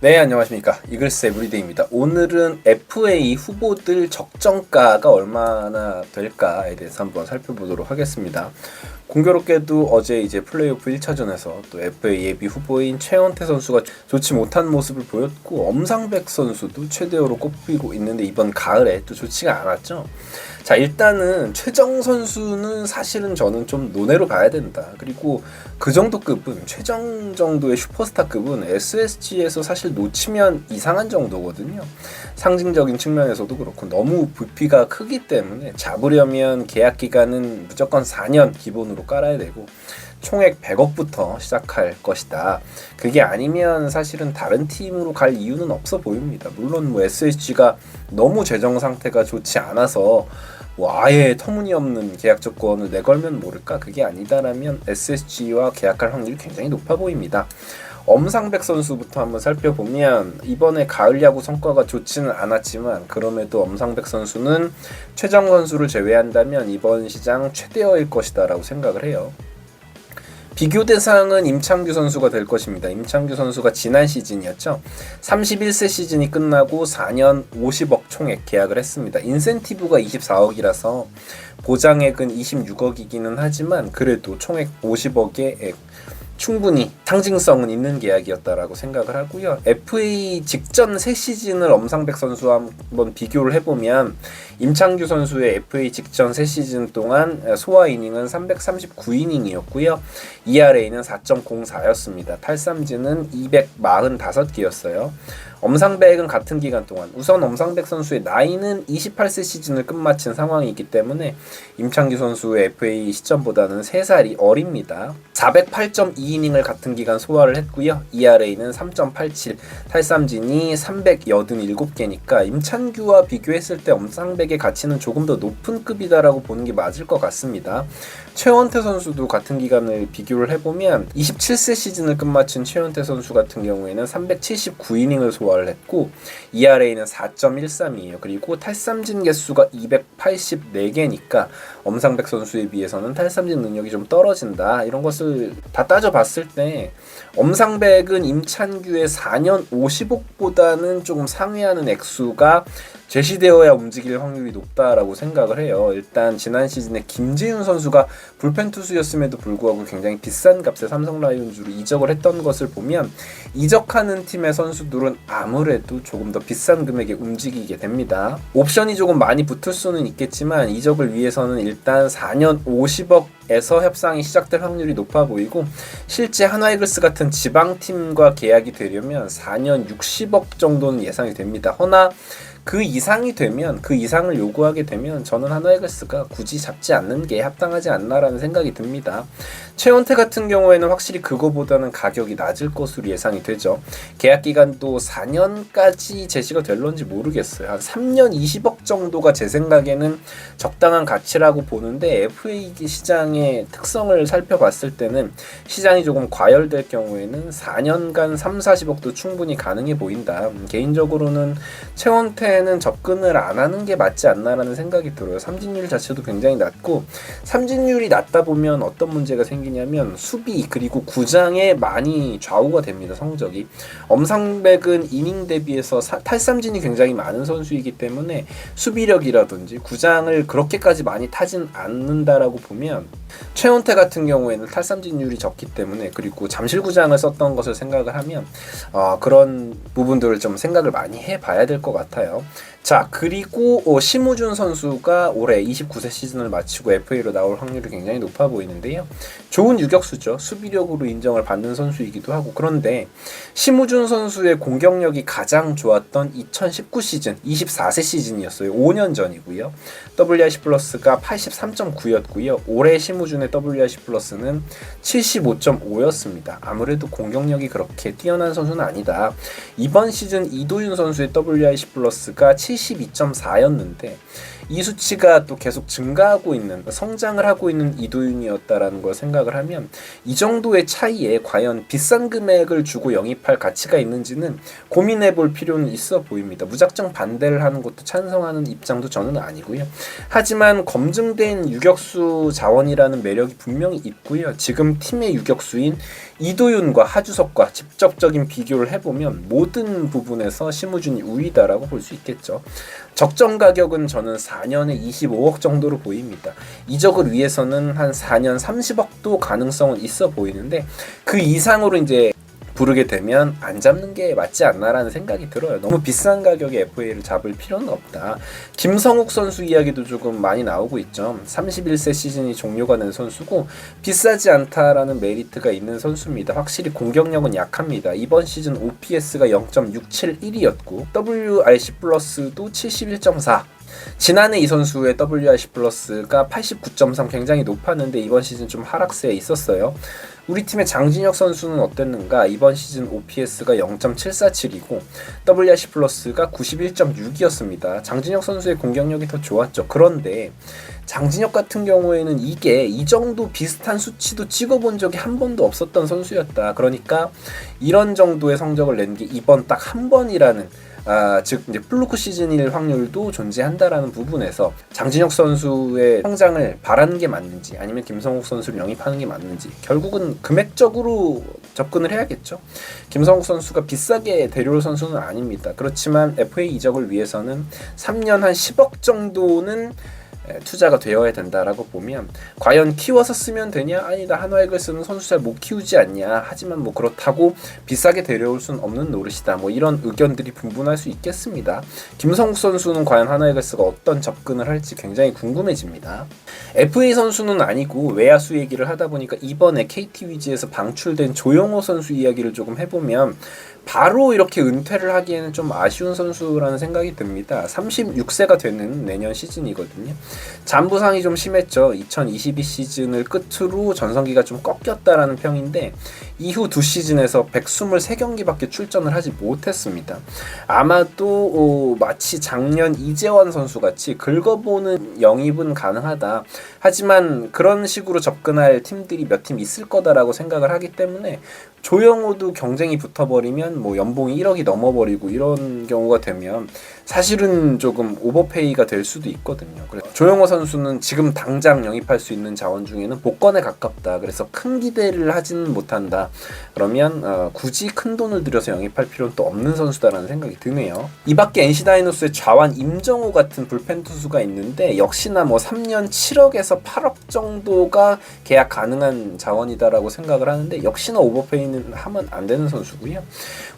네, 안녕하십니까. 이글스 에브리데이입니다. 오늘은 FA 후보들 적정가가 얼마나 될까에 대해서 한번 살펴보도록 하겠습니다. 공교롭게도 어제 이제 플레이오프 1차전에서 또 FA 예비 후보인 최원태 선수가 좋지 못한 모습을 보였고, 엄상백 선수도 최대어로 꼽히고 있는데 이번 가을에 또 좋지가 않았죠. 자, 일단은 최정 선수는 사실은 저는 좀 논외로 봐야 된다. 그리고 그 정도 급은, 최정 정도의 슈퍼스타급은 SSG에서 사실 놓치면 이상한 정도거든요. 상징적인 측면에서도 그렇고 너무 부피가 크기 때문에 잡으려면 계약 기간은 무조건 4년 기본으로 깔아야 되고 총액 100억부터 시작할 것이다. 그게 아니면 사실은 다른 팀으로 갈 이유는 없어 보입니다. 물론 뭐 SSG가 너무 재정 상태가 좋지 않아서 아예 터무니없는 계약 조건을 내걸면 모를까? 그게 아니다라면 SSG와 계약할 확률이 굉장히 높아 보입니다. 엄상백 선수부터 한번 살펴보면 이번에 가을 야구 성과가 좋지는 않았지만 그럼에도 엄상백 선수는 최정 선수를 제외한다면 이번 시장 최대어일 것이다 라고 생각을 해요. 비교 대상은 임창규 선수가 될 것입니다. 임창규 선수가 지난 시즌이었죠. 31세 시즌이 끝나고 4년 50억 총액 계약을 했습니다. 인센티브가 24억이라서 보장액은 26억이기는 하지만 그래도 총액 50억의 충분히 상징성은 있는 계약이었다라고 생각을 하고요. FA 직전 3시즌을 엄상백 선수와 한번 비교를 해보면 임창규 선수의 FA 직전 3시즌 동안 소화 이닝은 339이닝이었고요. ERA는 4.04였습니다. 탈삼진은 245개였어요. 엄상백은 같은 기간 동안, 우선 엄상백 선수의 나이는 28세 시즌을 끝마친 상황이기 때문에 임창규 선수의 FA 시점보다는 3살이 어립니다. 408.2이닝을 같은 기간 소화를 했고요. ERA는 3.87, 탈삼진이 387개니까 임창규와 비교했을 때 엄상백의 가치는 조금 더 높은 급이다라고 보는 게 맞을 것 같습니다. 최원태 선수도 같은 기간을 비교를 해보면 27세 시즌을 끝마친 최원태 선수 같은 경우에는 379이닝을 소화를 했고 ERA는 4.13이에요. 그리고 탈삼진 개수가 284개니까 엄상백 선수에 비해서는 탈삼진 능력이 좀 떨어진다. 이런 것을 다 따져봤을 때 엄상백은 임찬규의 4년 50억보다는 조금 상회하는 액수가 제시되어야 움직일 확률이 높다라고 생각을 해요. 일단 지난 시즌에 김재윤 선수가 불펜 투수였음에도 불구하고 굉장히 비싼 값에 삼성 라이온즈로 이적을 했던 것을 보면 이적하는 팀의 선수들은 아무래도 조금 더 비싼 금액에 움직이게 됩니다. 옵션이 조금 많이 붙을 수는 있겠지만 이적을 위해서는 일단 4년 50억에서 협상이 시작될 확률이 높아 보이고 실제 한화이글스 같은 지방팀과 계약이 되려면 4년 60억 정도는 예상이 됩니다. 허나 그 이상이 되면, 그 이상을 요구하게 되면 저는 한화이글스가 굳이 잡지 않는 게 합당하지 않나라는 생각이 듭니다. 최원태 같은 경우에는 확실히 그거보다는 가격이 낮을 것으로 예상이 되죠. 계약 기간도 4년까지 제시가 될런지 모르겠어요. 한 3년 20억 정도가 제 생각에는 적당한 가치라고 보는데 FA 시장의 특성을 살펴봤을 때는 시장이 조금 과열될 경우에는 4년간 3, 40억도 충분히 가능해 보인다. 개인적으로는 최원태는 접근을 안 하는 게 맞지 않나라는 생각이 들어요. 삼진율 자체도 굉장히 낮고 삼진율이 낮다 보면 어떤 문제가 생기냐면 수비 그리고 구장에 많이 좌우가 됩니다. 성적이. 엄상백은 이닝 대비해서 탈삼진이 굉장히 많은 선수이기 때문에 수비력이라든지 구장을 그렇게까지 많이 타진 않는다라고 보면 최원태 같은 경우에는 탈삼진율이 적기 때문에 그리고 잠실구장을 썼던 것을 생각을 하면 그런 부분들을 좀 생각을 많이 해봐야 될 것 같아요. 자, 그리고 심우준 선수가 올해 29세 시즌을 마치고 FA로 나올 확률이 굉장히 높아 보이는데요. 좋은 유격수죠. 수비력으로 인정을 받는 선수이기도 하고. 그런데 심우준 선수의 공격력이 가장 좋았던 2019 시즌, 24세 시즌이었어요. 5년 전이고요. WRC 플러스가 83.9였고요. 올해 심우준의 WRC 플러스는 75.5였습니다. 아무래도 공격력이 그렇게 뛰어난 선수는 아니다. 이번 시즌 이도윤 선수의 WRC 플러스가 72.4였는데 이 수치가 또 계속 증가하고 있는, 성장을 하고 있는 이도윤이었다라는 걸 생각을 하면 이 정도의 차이에 과연 비싼 금액을 주고 영입할 가치가 있는지는 고민해 볼 필요는 있어 보입니다. 무작정 반대를 하는 것도 찬성하는 입장도 저는 아니고요. 하지만 검증된 유격수 자원이라는 매력이 분명히 있고요. 지금 팀의 유격수인 이도윤과 하주석과 직접적인 비교를 해보면 모든 부분에서 심우준이 우위다라고 볼 수 있겠죠. 적정 가격은 저는 4년에 25억 정도로 보입니다. 이적을 위해서는 한 4년 30억도 가능성은 있어 보이는데 그 이상으로 이제 부르게 되면 안 잡는 게 맞지 않나라는 생각이 들어요. 너무 비싼 가격에 FA를 잡을 필요는 없다. 김성욱 선수 이야기도 조금 많이 나오고 있죠. 31세 시즌이 종료가 된 선수고 비싸지 않다라는 메리트가 있는 선수입니다. 확실히 공격력은 약합니다. 이번 시즌 OPS가 0.671이었고 WRC 플러스도 71.4. 지난해 이 선수의 WRC 플러스가 89.3 굉장히 높았는데 이번 시즌 좀 하락세에 있었어요. 우리 팀의 장진혁 선수는 어땠는가? 이번 시즌 OPS가 0.747이고 WRC 플러스가 91.6이었습니다. 장진혁 선수의 공격력이 더 좋았죠. 그런데 장진혁 같은 경우에는 이게 이 정도 비슷한 수치도 찍어본 적이 한 번도 없었던 선수였다. 그러니까 이런 정도의 성적을 낸 게 이번 딱 한 번이라는 즉 이제 플루크 시즌일 확률도 존재한다라는 부분에서 장진혁 선수의 성장을 바라는 게 맞는지 아니면 김성욱 선수를 영입하는 게 맞는지 결국은 금액적으로 접근을 해야겠죠. 김성욱 선수가 비싸게 데려올 선수는 아닙니다. 그렇지만 FA 이적을 위해서는 3년 한 10억 정도는 투자가 되어야 된다라고 보면 과연 키워서 쓰면 되냐? 아니다. 한화이글스는 선수 잘 못 키우지 않냐? 하지만 뭐 그렇다고 비싸게 데려올 수는 없는 노릇이다. 뭐 이런 의견들이 분분할 수 있겠습니다. 김성욱 선수는 과연 한화이글스가 어떤 접근을 할지 굉장히 궁금해집니다. FA 선수는 아니고 외야수 얘기를 하다 보니까 이번에 KT 위즈에서 방출된 조영호 선수 이야기를 조금 해보면 바로 이렇게 은퇴를 하기에는 좀 아쉬운 선수라는 생각이 듭니다. 36세가 되는 내년 시즌이거든요. 잔부상이 좀 심했죠. 2022 시즌을 끝으로 전성기가 좀 꺾였다라는 평인데 이후 두 시즌에서 123경기밖에 출전을 하지 못했습니다. 아마도 마치 작년 이재원 선수같이 긁어보는 영입은 가능하다. 하지만 그런 식으로 접근할 팀들이 몇 팀 있을 거다라고 생각을 하기 때문에 조영호도 경쟁이 붙어버리면 뭐 연봉이 1억이 넘어버리고 이런 경우가 되면 사실은 조금 오버페이가 될 수도 있거든요. 그래서 조영호 선수는 지금 당장 영입할 수 있는 자원 중에는 복권에 가깝다. 그래서 큰 기대를 하지는 못한다. 그러면 굳이 큰 돈을 들여서 영입할 필요는 또 없는 선수다라는 생각이 드네요. 이 밖에 NC 다이노스의 좌완 임정호 같은 불펜 투수가 있는데 역시나 뭐 3년 7억에서 8억 정도가 계약 가능한 자원이다라고 생각을 하는데 역시나 오버페이는 하면 안 되는 선수고요.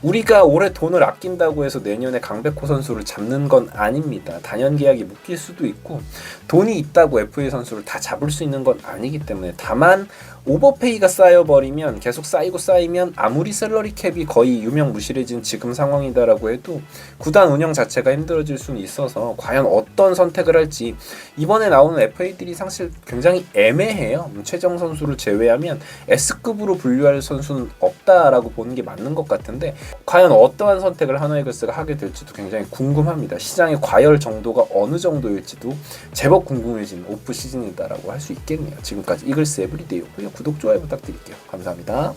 우리가 올해 돈을 아낀다고 해서 내년에 강백호 선수를 잡는 건 아닙니다. 단연 계약이 묶일 수도 있고 돈이 있다고 FA 선수를 다 잡을 수 있는 건 아니기 때문에 다만 오버페이가 쌓여버리면 계속 쌓이면 아무리 셀러리 캡이 거의 유명무실해진 지금 상황이다라고 해도 구단 운영 자체가 힘들어질 수는 있어서 과연 어떤 선택을 할지 이번에 나오는 FA들이 사실 굉장히 애매해요. 최정 선수를 제외하면 S급으로 분류할 선수는 없다라고 보는 게 맞는 것 같은데 과연 어떠한 선택을 한화이글스가 하게 될지도 굉장히 궁금합니다. 시장의 과열 정도가 어느 정도일지도 제법 궁금해지는 오프 시즌이다라고 할 수 있겠네요. 지금까지 이글스 에브리데이였고요. 구독, 좋아요 부탁드릴게요. 감사합니다.